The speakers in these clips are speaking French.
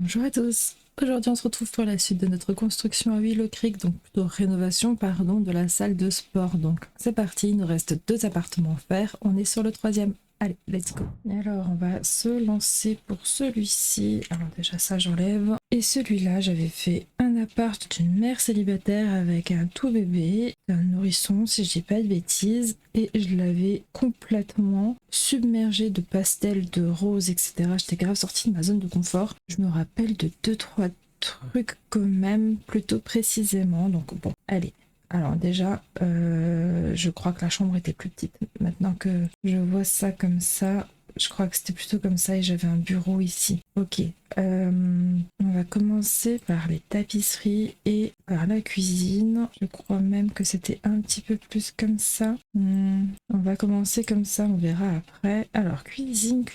Bonjour à tous. Aujourd'hui on se retrouve pour la suite de notre construction à Willow Creek, donc plutôt rénovation pardon, de la salle de sport. Donc c'est parti, il nous reste 2 appartements à faire, on est sur le 3e. Allez, let's go. Alors on va se lancer pour celui-ci. Alors déjà ça j'enlève. Et celui-là j'avais fait un appart d'une mère célibataire avec un tout bébé, un nourrisson si je dis pas de bêtises. Et je l'avais complètement submergé de pastels, de roses, etc. J'étais grave sortie de ma zone de confort. Je me rappelle de 2-3 trucs quand même, plutôt précisément. Donc bon, allez. Alors déjà, je crois que la chambre était plus petite. Maintenant que je vois ça comme ça, je crois que c'était plutôt comme ça et j'avais un bureau ici. Ok. On va commencer par les tapisseries et par la cuisine. Je crois même que c'était un petit peu plus comme ça. On va commencer comme ça, on verra après. Alors, cuisine.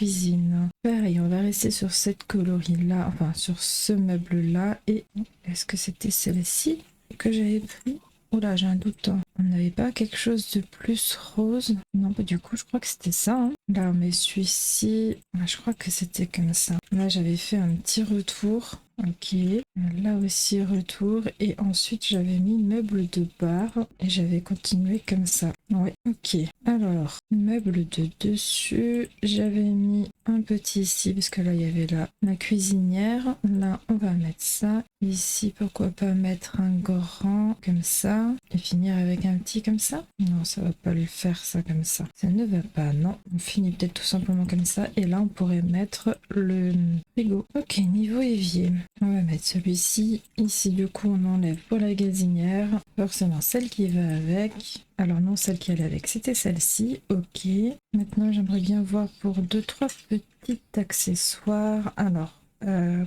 Pareil, on va rester sur cette coloris-là, enfin sur ce meuble-là. Et est-ce que c'était celle-ci que j'avais pris? Oula, j'ai un doute. On n'avait pas quelque chose de plus rose? Non, bah du coup, je crois que c'était ça. Hein. Là, mais celui-ci, je crois que c'était comme ça. Là, j'avais fait un petit retour. Ok. Là aussi, retour. Et ensuite, j'avais mis meuble de bar. Et j'avais continué comme ça. Ouais, ok. Alors, meuble de dessus. J'avais mis un petit ici, parce que là, il y avait la cuisinière. Là, on va mettre ça. Ici, pourquoi pas mettre un grand comme ça. Et finir avec un petit comme ça. Non, ça va pas le faire, ça, comme ça. Ça ne va pas, non. On finit peut-être tout simplement comme ça. Et là, on pourrait mettre le frigo. Ok, niveau évier. On va mettre celui-ci. Ici, du coup, on enlève pour la gazinière. Forcément, celle qui va avec. Alors non, celle qui allait avec, c'était celle-ci. Ok. Maintenant, j'aimerais bien voir pour 2-3 petits accessoires. Alors,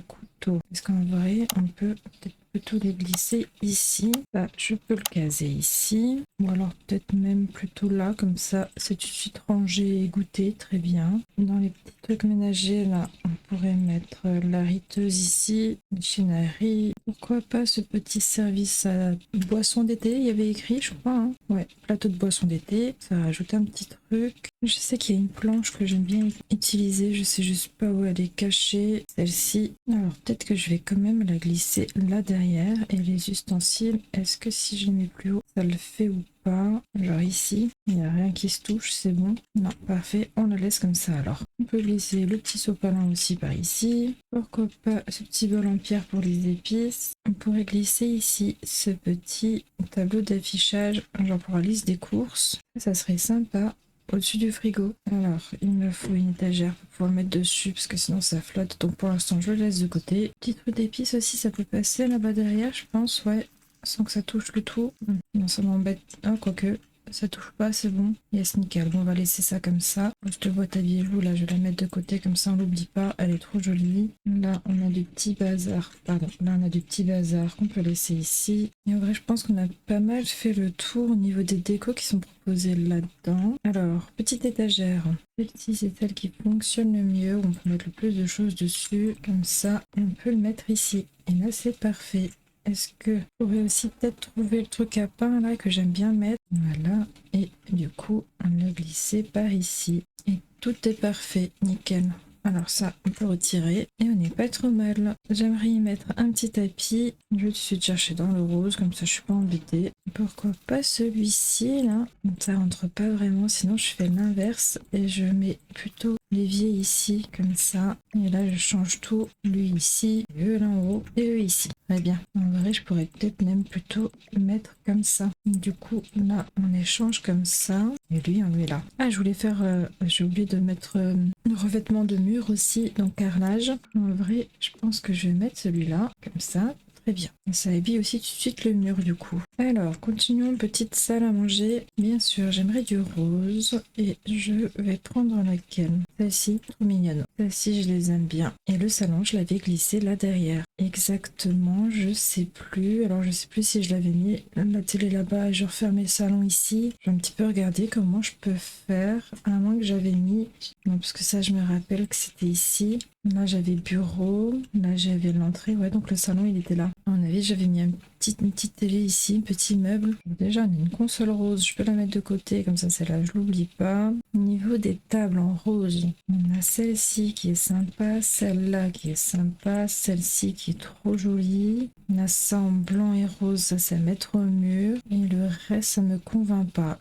couteau. Est-ce qu'en vrai, on peut peut-être plutôt les glisser ici? Là, je peux le caser ici. Ou alors peut-être même plutôt là, comme ça, c'est tout de suite rangé et goûté. Très bien. Dans les petits trucs ménagers, là, on pourrait mettre la riteuse ici, une chaîne à riz. Pourquoi pas ce petit service à boisson d'été? Il y avait écrit, je crois. Hein. Ouais, plateau de boisson d'été. Ça rajoute un petit truc. Je sais qu'il y a une planche que j'aime bien utiliser. Je sais juste pas où elle est cachée. Celle-ci. Alors peut-être que je vais quand même la glisser là derrière. Et les ustensiles, est-ce que si je les mets plus haut, ça le fait ou pas? Genre ici, il n'y a rien qui se touche, c'est bon. Non, parfait, on le laisse comme ça alors. On peut glisser le petit sopalin aussi par ici. Pourquoi pas ce petit bol en pierre pour les épices. On pourrait glisser ici ce petit tableau d'affichage, genre pour la liste des courses. Ça serait sympa. Au-dessus du frigo. Alors, il me faut une étagère pour pouvoir mettre dessus parce que sinon ça flotte. Donc pour l'instant, je le laisse de côté. Petit truc d'épices aussi, ça peut passer là-bas derrière, je pense, ouais. Sans que ça touche le tout. Non, ça m'embête. Ah, quoique, ça touche pas, c'est bon. Yes, nickel. Bon, on va laisser ça comme ça. Cette boîte à bijoux, là, je vais la mettre de côté, comme ça on l'oublie pas. Elle est trop jolie. Là, on a du petit bazar. Pardon, là, on a du petit bazar qu'on peut laisser ici. Et en vrai, je pense qu'on a pas mal fait le tour au niveau des décos qui sont proposés là-dedans. Alors, petite étagère. Celle-ci, c'est celle qui fonctionne le mieux. On peut mettre le plus de choses dessus. Comme ça, on peut le mettre ici. Et là, c'est parfait. Est-ce que je pourrais aussi peut-être trouver le truc à pain là que j'aime bien mettre? Voilà. Et du coup, on l'a glissé par ici. Et tout est parfait. Nickel. Alors ça, on peut retirer. Et on n'est pas trop mal. J'aimerais y mettre un petit tapis. Je vais tout de suite chercher dans le rose. Comme ça, je suis pas embêtée. Pourquoi pas celui-ci là? Ça rentre pas vraiment. Sinon, je fais l'inverse. Et je mets plutôt l'évier ici, comme ça. Et là, je change tout. Lui ici, eux là en haut, et eux ici. Très bien. En vrai, je pourrais peut-être même plutôt le mettre comme ça. Du coup, là, on échange comme ça. Et lui, on le met là. Ah, je voulais faire... j'ai oublié de mettre le revêtement de mur aussi, donc carrelage. En vrai, je pense que je vais mettre celui-là, comme ça. Très bien. Ça habille aussi tout de suite le mur du coup. Alors, continuons. Petite salle à manger. Bien sûr, j'aimerais du rose. Et je vais prendre laquelle? Celle-ci, trop mignonne. Celle-ci, je les aime bien. Et le salon, je l'avais glissé là derrière. Exactement, je sais plus. Alors, je sais plus si je l'avais mis la télé là-bas et je refermais le salon ici. Je vais un petit peu regarder comment je peux faire. À moins que j'avais mis... Non, parce que ça, je me rappelle que c'était ici. Là, j'avais bureau. Là, j'avais l'entrée. Ouais, donc le salon, il était là. À mon avis, j'avais mis un une petite télé ici, petit meuble. Déjà, on a une console rose, je peux la mettre de côté, comme ça, celle-là, je l'oublie pas. Au niveau des tables en rose, on a celle-ci qui est sympa, celle-là qui est sympa, celle-ci qui est trop jolie. On a ça en blanc et rose, ça c'est à mettre au mur. Et le reste, ça me convainc pas.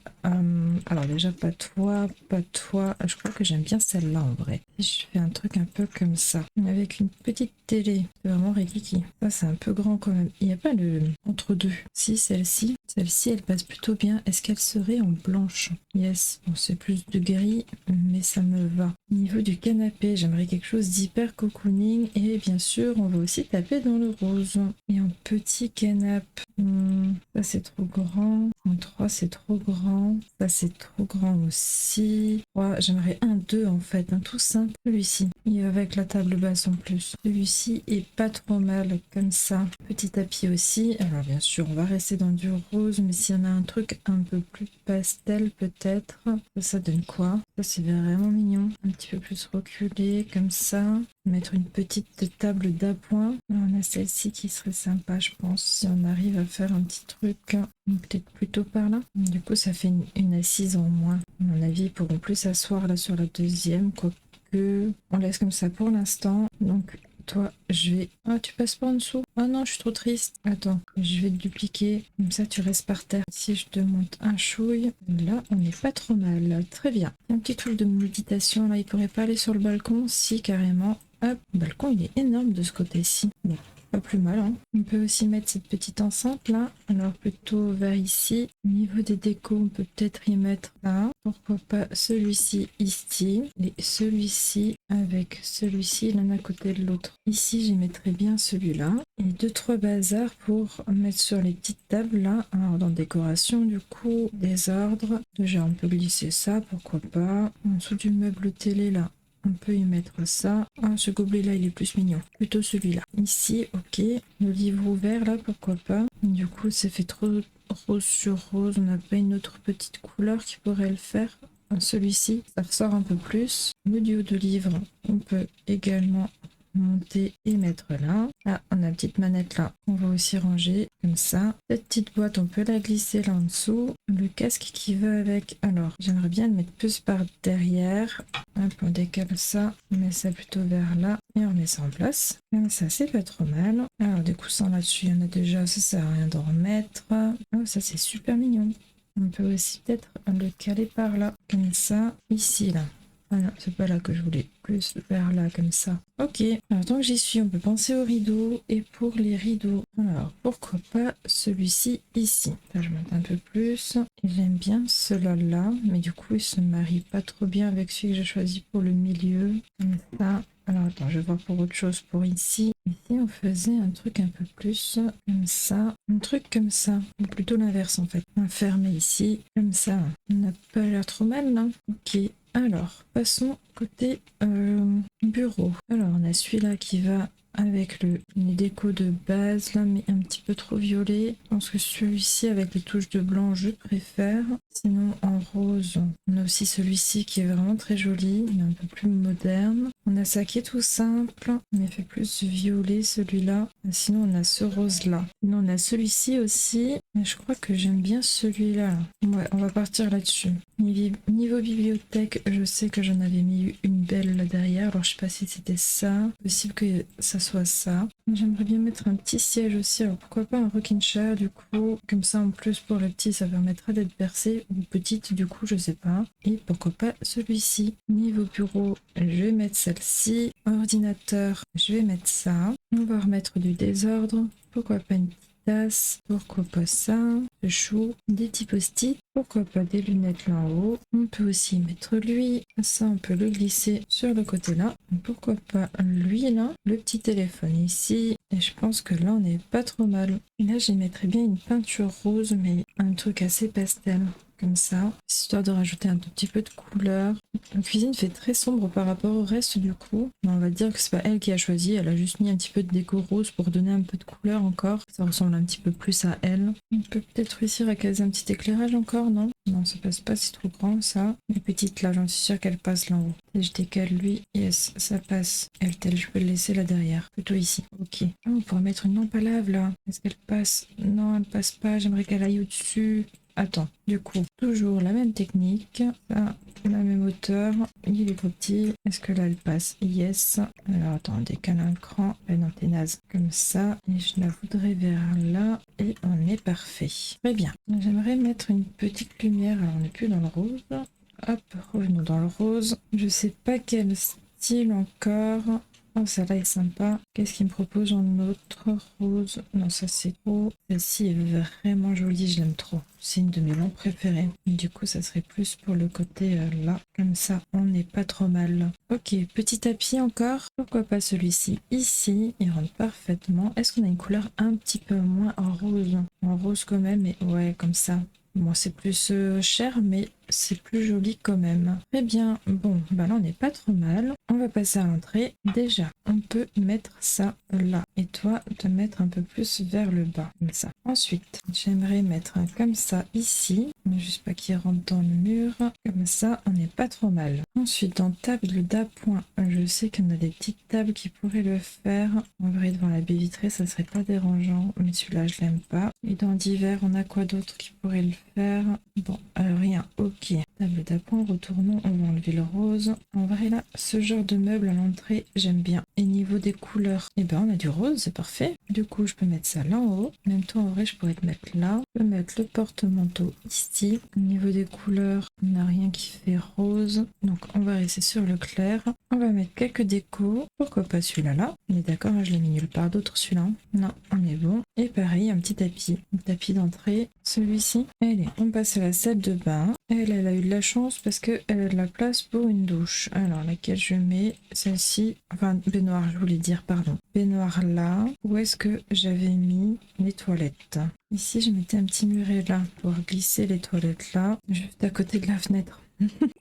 Alors déjà, pas toi, pas toi. Je crois que j'aime bien celle-là en vrai. Et je fais un truc un peu comme ça, avec une petite télé. C'est vraiment rikiki. Ça, c'est un peu grand quand même. Il n'y a pas le entre-deux. Si, celle-ci. Celle-ci, elle passe plutôt bien. Est-ce qu'elle serait en blanche? Yes. Bon, c'est plus de gris, mais ça me va. Au niveau du canapé, j'aimerais quelque chose d'hyper cocooning. Et bien sûr, on va aussi taper dans le rose. Et un petit canapé. Ça, c'est trop grand. En 3, c'est trop grand. Ça, c'est trop grand aussi. Ouais, j'aimerais un 2 en fait. Un tout simple. Celui-ci. Et avec la table basse en plus. Celui-ci est pas trop mal comme ça. Petit tapis aussi. Alors bien sûr, on va rester dans du rose, mais s'il y en a un truc un peu plus pastel peut-être. Ça donne quoi? Ça c'est vraiment mignon. Un petit peu plus reculé comme ça. Mettre une petite table d'appoint. On a celle-ci qui serait sympa, je pense, si on arrive à faire un petit truc. Peut-être plutôt par là. Du coup, ça fait une assise en moins. À mon avis, ils pourront plus s'asseoir là sur la deuxième, quoique on laisse comme ça pour l'instant. Donc toi, je vais... Ah, tu passes pas en dessous? Ah non, je suis trop triste. Attends, je vais te dupliquer. Comme ça, tu restes par terre. Si je te monte un chouille, là, on n'est pas trop mal. Très bien. Un petit truc de méditation, là, il pourrait pas aller sur le balcon? Si, carrément. Hop, le balcon, il est énorme de ce côté-ci. Bon, pas plus mal, hein. On peut aussi mettre cette petite enceinte là, alors plutôt vers ici. Au niveau des décos, on peut peut-être y mettre là. Pourquoi pas celui-ci ici, et celui-ci avec celui-ci l'un à côté de l'autre. Ici, j'y mettrais bien celui-là. Et 2-3 bazars pour mettre sur les petites tables là. Alors dans décoration, du coup, désordre. Déjà, on peut glisser ça, pourquoi pas. En dessous du meuble télé là. On peut y mettre ça. Ah, ce gobelet-là, il est plus mignon. Plutôt celui-là. Ici, ok. Le livre ouvert, là, pourquoi pas. Du coup, ça fait trop rose sur rose. On n'a pas une autre petite couleur qui pourrait le faire. Celui-ci, ça ressort un peu plus. Le duo de livres, on peut également monter et mettre là. Ah, on a une petite manette là. On va aussi ranger comme ça. Cette petite boîte, on peut la glisser là en dessous. Le casque qui va avec. Alors, j'aimerais bien le mettre plus par derrière. Hop, on décale ça. On met ça plutôt vers là. Et on met ça en place. Comme ça, c'est pas trop mal. Alors, des coussins là-dessus, il y en a déjà. Ça sert à rien d'en remettre. Oh, ça, c'est super mignon. On peut aussi peut-être le caler par là. Comme ça. Ici, là. Ah non, c'est pas là que je voulais, plus vers là comme ça. Ok, alors tant que j'y suis, on peut penser aux rideaux. Et pour les rideaux, alors pourquoi pas celui-ci ici. Là, je monte un peu plus. Et j'aime bien cela-là, mais du coup il se marie pas trop bien avec celui que j'ai choisi pour le milieu. Comme ça. Alors attends, je vais voir pour autre chose pour ici. Ici on faisait un truc un peu plus comme ça. Un truc comme ça. Ou plutôt l'inverse en fait. Un fermé ici, comme ça. On n'a pas l'air trop mal là. Ok. Alors, passons côté bureau. Alors, on a celui-là qui va avec les décos de base, là, mais un petit peu trop violet. Je pense que celui-ci, avec les touches de blanc, je préfère. Sinon, en rose, on a aussi celui-ci qui est vraiment très joli, mais un peu plus moderne. On a ça qui est tout simple, mais fait plus violet, celui-là. Sinon, on a ce rose-là. Sinon, on a celui-ci aussi, mais je crois que j'aime bien celui-là. Ouais, on va partir là-dessus. Niveau bibliothèque, je sais que j'en avais mis une belle là derrière, alors je sais pas si c'était ça. Possible que ça soit ça. J'aimerais bien mettre un petit siège aussi, alors pourquoi pas un rocking chair du coup, comme ça en plus pour le petit ça permettra d'être percé, ou petite du coup je sais pas. Et pourquoi pas celui-ci. Niveau bureau, je vais mettre celle-ci. Ordinateur, je vais mettre ça. On va remettre du désordre, pourquoi pas une petite tasse, pourquoi pas ça, le chou, des petits post-it, pourquoi pas des lunettes là en haut. On peut aussi mettre lui, ça on peut le glisser sur le côté là, pourquoi pas lui là, le petit téléphone ici, et je pense que là on n'est pas trop mal. Et là j'y mettrais bien une peinture rose, mais un truc assez pastel. comme ça, histoire de rajouter un tout petit peu de couleur. La cuisine fait très sombre par rapport au reste du coup. On va dire que c'est pas elle qui a choisi, elle a juste mis un petit peu de déco rose pour donner un peu de couleur encore. Ça ressemble un petit peu plus à elle. On peut peut-être réussir à caser un petit éclairage encore, non? Non, ça passe pas, c'est trop grand ça. Les petites là, j'en suis sûre qu'elle passe là en haut. Et je décale lui, yes, ça passe. Elle, telle, je peux le laisser là derrière. Plutôt ici. Ok. Ah, on pourrait mettre une lampe à lave là. Est-ce qu'elle passe? Non, elle passe pas. J'aimerais qu'elle aille au-dessus. Attends, du coup, toujours la même technique. Ça, la même hauteur. Il est trop petit. Est-ce que là elle passe? Yes. Alors attends, on décale un cran. Non, t'es naze. Comme ça. Et je la voudrais vers là. Et on est parfait. Très bien. J'aimerais mettre une petite lumière. Alors on n'est plus dans le rose. Hop, revenons dans le rose. Je sais pas quel style encore. Oh, celle-là est sympa. Qu'est-ce qu'il me propose en autre rose? Non, ça c'est trop. Celle-ci est vraiment jolie, je l'aime trop. C'est une de mes lampes préférées. Du coup, ça serait plus pour le côté là. Comme ça, on n'est pas trop mal. Ok, petit tapis encore. Pourquoi pas celui-ci? Ici, il rentre parfaitement. Est-ce qu'on a une couleur un petit peu moins en rose? En rose quand même, mais ouais, comme ça. Bon, c'est plus cher, mais c'est plus joli quand même. Très bien. Bon, bah là, on n'est pas trop mal. On va passer à l'entrée. Déjà, on peut mettre ça là. Et toi, te mettre un peu plus vers le bas, comme ça. Ensuite, j'aimerais mettre un comme ça ici. Mais juste pas qu'il rentre dans le mur. Comme ça, on n'est pas trop mal. Ensuite, en table d'appoint, je sais qu'on a des petites tables qui pourraient le faire. En vrai, devant la baie vitrée, ça serait pas dérangeant. Mais celui-là, je l'aime pas. Et dans divers, on a quoi d'autre qui pourrait le faire? Bon, rien. Ok. Table d'appoint, retournons. On va enlever le rose. En vrai, là, ce genre de meuble à l'entrée, j'aime bien. Et niveau des couleurs, eh ben, on a du rose, c'est parfait. Du coup, je peux mettre ça là en haut. Même temps, en vrai, je pourrais te mettre là. Je peux mettre le porte-manteau ici. Au niveau des couleurs, on n'a rien qui fait rose. Donc, on va rester sur le clair. On va mettre quelques décos. Pourquoi pas celui-là là? On est d'accord, hein, je l'ai mis nulle part d'autre celui-là. Non, on est bon. Et pareil, un petit tapis. Un tapis d'entrée. Celui-ci. Allez, on passe à la salle de bain. Elle a eu de la chance parce qu'elle a de la place pour une douche. Alors, laquelle je mets? Celle-ci. Enfin, baignoire, je voulais dire, pardon. Baignoire là. Où est-ce que j'avais mis les toilettes? Ici, je mettais un petit muret là pour glisser les toilettes là, juste à côté de la fenêtre.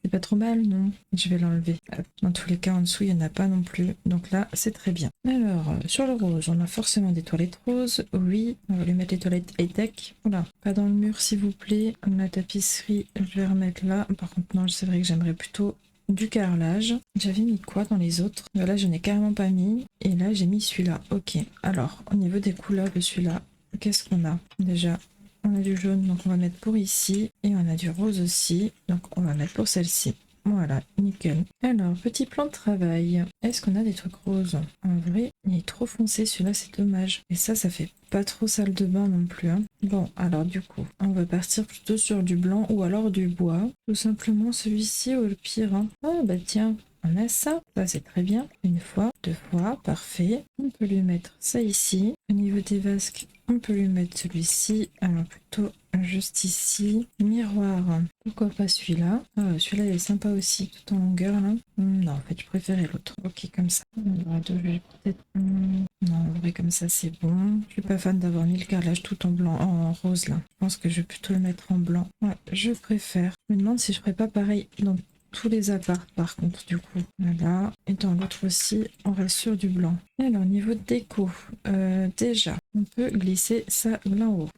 C'est pas trop mal, non? Je vais l'enlever. Dans tous les cas, en dessous, il n'y en a pas non plus. Donc là, c'est très bien. Alors, sur le rose, on a forcément des toilettes roses. Oui, on va lui mettre les toilettes high-tech. Oula, pas dans le mur, s'il vous plaît. La tapisserie, je vais remettre là. Par contre, non, c'est vrai que j'aimerais plutôt du carrelage. J'avais mis quoi dans les autres? Là, je n'ai carrément pas mis. Et là, j'ai mis celui-là. Ok. Alors, au niveau des couleurs de celui-là, qu'est-ce qu'on a? Déjà, on a du jaune, donc on va mettre pour ici. Et on a du rose aussi, donc on va mettre pour celle-ci. Voilà, nickel. Alors, petit plan de travail. Est-ce qu'on a des trucs roses? En vrai, il est trop foncé, celui-là, c'est dommage. Et ça fait pas trop salle de bain non plus. Hein. Bon, alors du coup, on va partir plutôt sur du blanc ou alors du bois. Tout simplement celui-ci ou le pire. Hein. Ah bah tiens, on a ça. Ça, c'est très bien. Une fois, deux fois, parfait. On peut lui mettre ça ici. Au niveau des vasques, on peut lui mettre celui-ci. Alors plutôt juste ici. Miroir. Pourquoi pas celui-là? Ah, celui-là il est sympa aussi, tout en longueur là. Non, en fait, je préférais l'autre. Ok, comme ça. Je vais peut-être... Non, en vrai, comme ça, c'est bon. Je suis pas fan d'avoir mis le carrelage tout en blanc, en rose là. Je pense que je vais plutôt le mettre en blanc. Ouais, je préfère. Je me demande si je ferais pas pareil dans tous les apparts par contre du coup. Voilà. Et dans l'autre aussi, on reste sur du blanc. Et alors niveau de déco, déjà, on peut glisser ça là en haut.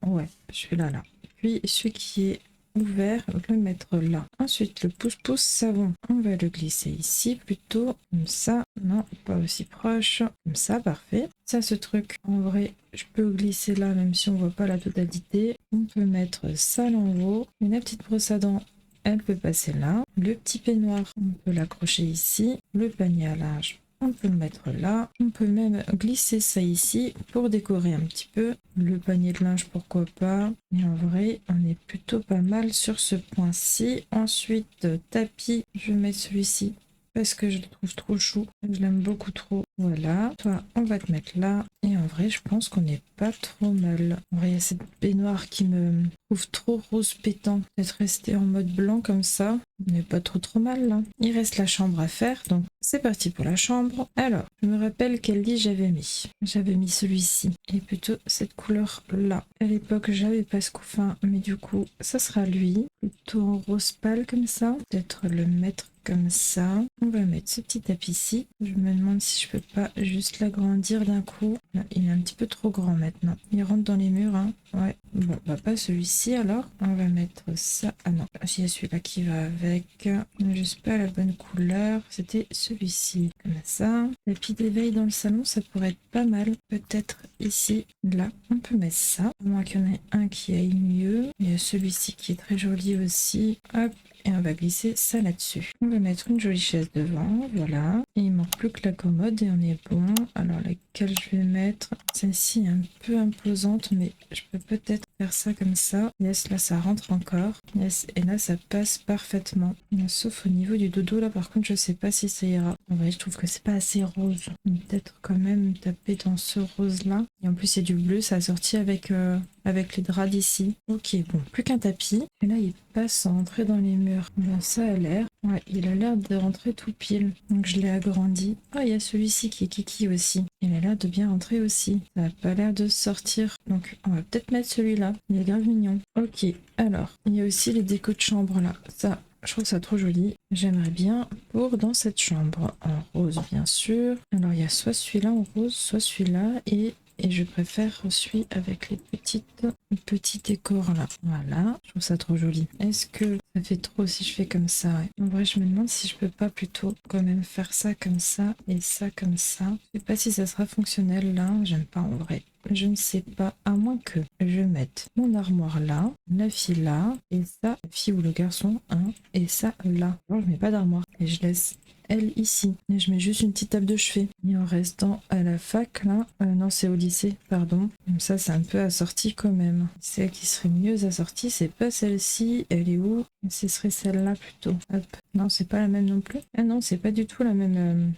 Ouais, celui-là là. Puis celui qui est ouvert, le mettre là. Ensuite, le pouce-pouce savon, on va le glisser ici plutôt, comme ça. Non, pas aussi proche. Comme ça, parfait. Ça, ce truc, en vrai, je peux le glisser là, même si on voit pas la totalité. On peut mettre ça là en haut. Et la petite brosse à dents, elle peut passer là. Le petit peignoir, on peut l'accrocher ici. Le panier à linge, on peut le mettre là. On peut même glisser ça ici pour décorer un petit peu. Le panier de linge, pourquoi pas. Et en vrai, on est plutôt pas mal sur ce point-ci. Ensuite, tapis, je vais mettre celui-ci parce que je le trouve trop chou. Je l'aime beaucoup trop. Voilà, toi on va te mettre là. Et en vrai je pense qu'on n'est pas trop mal. En vrai il y a cette baignoire qui me trouve trop rose pétant. Peut-être rester en mode blanc comme ça. On n'est pas trop mal là. Il reste la chambre à faire, donc c'est parti pour la chambre. Alors, je me rappelle quel lit j'avais mis. J'avais mis celui-ci. Et plutôt cette couleur là. À l'époque j'avais pas ce couffin, mais du coup ça sera lui. Plutôt en rose pâle comme ça. Peut-être le mettre comme ça. On va mettre ce petit tapis ici. Je me demande si je peux pas juste l'agrandir d'un coup. Là, il est un petit peu trop grand maintenant. Il rentre dans les murs, hein. Ouais. Bon, bah pas celui-ci alors. On va mettre ça. Ah non, il y a celui-là qui va avec. Juste pas la bonne couleur. C'était celui-ci. Comme ça. Tapis d'éveil dans le salon, ça pourrait être pas mal. Peut-être ici, là. On peut mettre ça. À moins qu'il y en ait un qui aille mieux. Il y a celui-ci qui est très joli aussi. Hop. Et on va glisser ça là-dessus. On va mettre une jolie chaise devant, voilà. Et il manque plus que la commode et on est bon. Alors laquelle je vais mettre? Celle-ci est un peu imposante, mais je peux peut-être faire ça comme ça. Yes, là ça rentre encore. Yes, et là ça passe parfaitement. Sauf au niveau du dodo, là par contre je sais pas si ça ira. En vrai je trouve que c'est pas assez rose. Peut-être quand même taper dans ce rose-là. Et en plus il y a du bleu, ça a sorti avec les draps d'ici. Ok, bon, plus qu'un tapis. Et là, il passe sans rentrer dans les murs. Ben, ça a l'air. Ouais, il a l'air de rentrer tout pile. Donc je l'ai agrandi. Ah, il y a celui-ci qui est kiki aussi. Il a l'air de bien rentrer aussi. Ça n'a pas l'air de sortir. Donc on va peut-être mettre celui-là. Il est grave mignon. Ok, alors, il y a aussi les décos de chambre là. Ça, je trouve ça trop joli. J'aimerais bien pour dans cette chambre. En rose, bien sûr. Alors, il y a soit celui-là en rose, soit celui-là. Et je préfère celui avec les petits décors là. Voilà, je trouve ça trop joli. Est-ce que ça fait trop si je fais comme ça? Ouais. En vrai, je me demande si je peux pas plutôt quand même faire ça comme ça et ça comme ça. Je sais pas si ça sera fonctionnel là. J'aime pas en vrai. Je ne sais pas, à moins que je mette mon armoire là, la fille là, et ça, la fille ou le garçon, hein, et ça là. Alors, je mets pas d'armoire et je laisse elle ici. Et je mets juste une petite table de chevet. Et en restant à la fac, là, non, c'est au lycée, pardon. Comme ça, c'est un peu assorti quand même. Celle qui serait mieux assortie, c'est pas celle-ci. Elle est où? Ce serait celle-là plutôt. Hop. Non, c'est pas la même non plus. Ah non, c'est pas du tout la même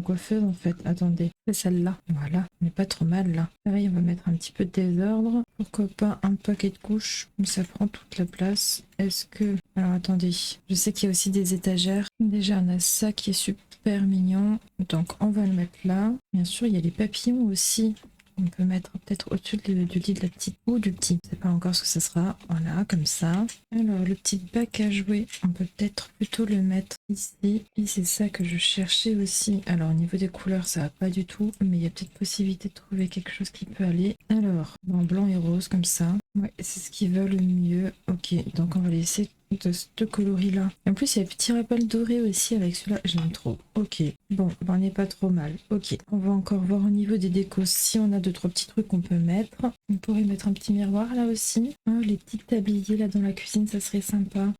coiffeuse en fait. Attendez, c'est celle-là. Voilà, on n'est pas trop mal là. Pareil, on va mettre un petit peu de désordre. Pourquoi pas un paquet de couches? Ça prend toute la place. Est-ce que... Alors attendez, je sais qu'il y a aussi des étagères. Déjà, on a ça qui est super mignon. Donc on va le mettre là. Bien sûr, il y a les papillons aussi. On peut mettre peut-être au-dessus du lit de la petite ou du petit. Je sais pas encore ce que ça sera. Voilà, comme ça. Alors, le petit bac à jouer, on peut peut-être plutôt le mettre ici. Et c'est ça que je cherchais aussi. Alors, au niveau des couleurs, ça va pas du tout. Mais il y a peut-être possibilité de trouver quelque chose qui peut aller. Alors, en blanc et rose, comme ça. Ouais, c'est ce qui va le mieux. Ok, donc on va laisser de ce coloris-là. En plus, il y a un petit rappel doré aussi avec celui-là. J'aime trop. Ok. Bon, ben, on n'est pas trop mal. Ok. On va encore voir au niveau des décos si on a deux, trois petits trucs qu'on peut mettre. On pourrait mettre un petit miroir là aussi. Ah, les petits tabliers là dans la cuisine, ça serait sympa.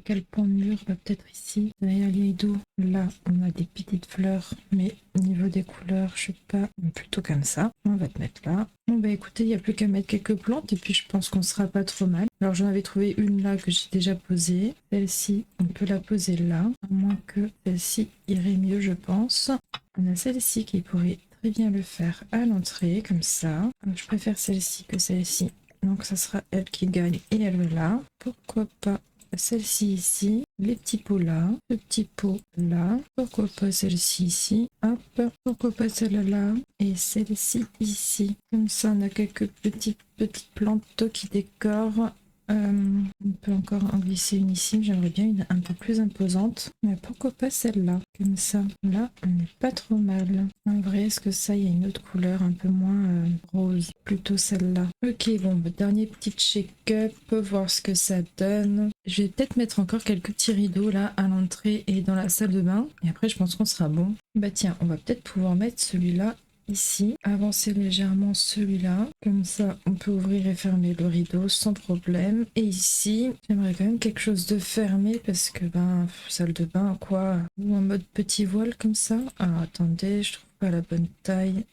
Quel pan de mur? Bah, peut-être ici. Derrière les rideaux. Là, on a des petites fleurs. Mais au niveau des couleurs, je sais pas. Plutôt comme ça. On va te mettre là. Bon bah écoutez, il n'y a plus qu'à mettre quelques plantes et puis je pense qu'on sera pas trop mal. Alors j'en avais trouvé une là que j'ai déjà posée. Celle-ci, on peut la poser là. À moins que celle-ci irait mieux, je pense. On a celle-ci qui pourrait très bien le faire à l'entrée, comme ça. Je préfère celle-ci que celle-ci. Donc ça sera elle qui gagne et elle est là. Pourquoi pas celle-ci ici, les petits pots là, le petit pot là, pourquoi pas celle-ci ici, hop, pourquoi pas celle-là, et celle-ci ici. Comme ça, on a quelques petites plantes qui décorent. On peut encore en glisser une ici, j'aimerais bien une un peu plus imposante. Mais pourquoi pas celle-là? Comme ça, là, on n'est pas trop mal. En vrai, est-ce que ça, il y a une autre couleur un peu moins rose? Plutôt celle-là. Ok, bon, dernier petit check-up, voir ce que ça donne. Je vais peut-être mettre encore quelques petits rideaux là à l'entrée et dans la salle de bain. Et après, je pense qu'on sera bon. Bah tiens, on va peut-être pouvoir mettre celui-là ici, avancer légèrement celui-là, comme ça on peut ouvrir et fermer le rideau sans problème. Et ici, j'aimerais quand même quelque chose de fermé parce que ben, salle de bain quoi, ou en mode petit voile comme ça. Alors attendez, je trouve pas la bonne taille.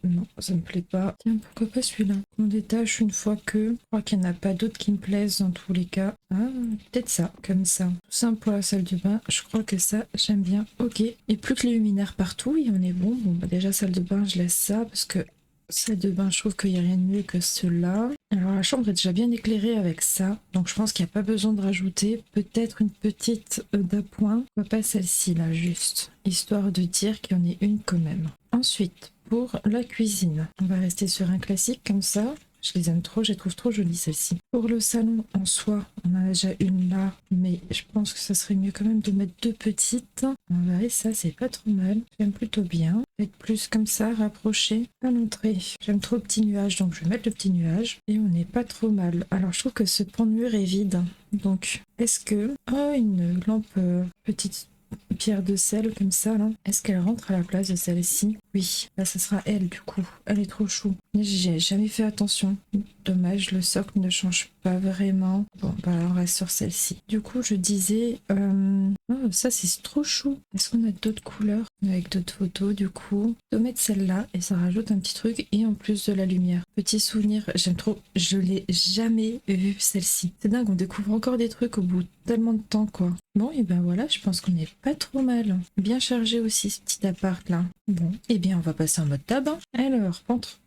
Non, ça me plaît pas. Tiens, pourquoi pas celui-là? On détache une fois que... Je crois qu'il n'y en a pas d'autres qui me plaisent dans tous les cas. Ah, peut-être ça, comme ça. Tout simple pour la salle de bain. Je crois que ça, j'aime bien. Ok. Et plus que les luminaires partout, et on est bon. Bon, bah déjà, salle de bain, je laisse ça parce que... Salle de bain, je trouve qu'il n'y a rien de mieux que cela. Alors la chambre est déjà bien éclairée avec ça, donc je pense qu'il n'y a pas besoin de rajouter peut-être une petite d'appoint. Pourquoi pas celle-ci là, juste, histoire de dire qu'il y en ait une quand même. Ensuite, pour la cuisine, on va rester sur un classique comme ça. Je les aime trop, je les trouve trop jolies celles-ci. Pour le salon en soi, on en a déjà une là, mais je pense que ça serait mieux quand même de mettre deux petites. On verra, ça c'est pas trop mal, j'aime plutôt bien. Être plus comme ça, rapproché à l'entrée. J'aime trop le petit nuage, donc je vais mettre le petit nuage. Et on n'est pas trop mal. Alors je trouve que ce pan de mur est vide. Donc est-ce que... Oh, une lampe petite pierre de sel comme ça là. Est-ce qu'elle rentre à la place de celle-ci? Oui, là ça sera elle du coup. Elle est trop chou. J'ai jamais fait attention. Dommage, le socle ne change pas vraiment. Bon bah on reste sur celle-ci. Du coup je disais... Oh, ça c'est trop chou. Est-ce qu'on a d'autres couleurs avec d'autres photos du coup? Je vais mettre celle-là et ça rajoute un petit truc et en plus de la lumière. Petit souvenir, j'aime trop. Je l'ai jamais vue celle-ci. C'est dingue, on découvre encore des trucs au bout de tellement de temps quoi. Bon et ben voilà, je pense qu'on est pas trop mal. Bien chargé aussi ce petit appart là. Bon, et bien on va passer en mode tab. Alors,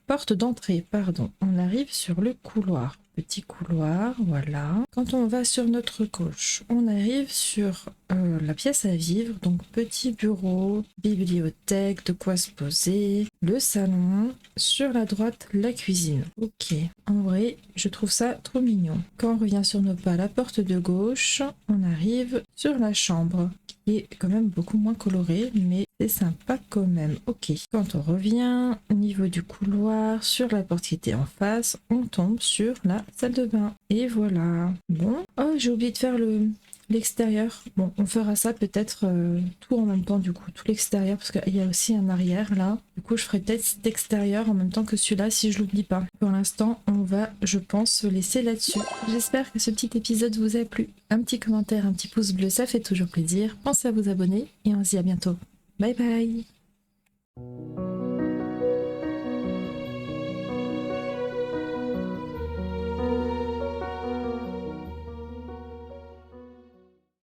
porte d'entrée, pardon. On arrive sur le couloir. Petit couloir, voilà. Quand on va sur notre gauche, on arrive sur la pièce à vivre. Donc petit bureau, bibliothèque, de quoi se poser, le salon. Sur la droite, la cuisine. Ok. En vrai, je trouve ça trop mignon. Quand on revient sur nos pas, la porte de gauche, on arrive sur la chambre, qui est quand même beaucoup moins colorée, mais c'est sympa quand même. Ok. Quand on revient au niveau du couloir, sur la porte qui était en face, on tombe sur la salle de bain. Et voilà. Bon. Oh, j'ai oublié de faire l'extérieur. Bon, on fera ça peut-être tout en même temps du coup, tout l'extérieur, parce qu'il y a aussi un arrière là. Du coup, je ferai peut-être cet extérieur en même temps que celui-là si je l'oublie pas. Pour l'instant, on va, je pense, se laisser là-dessus. J'espère que ce petit épisode vous a plu. Un petit commentaire, un petit pouce bleu, ça fait toujours plaisir. Pensez à vous abonner et on se dit à bientôt. Bye bye!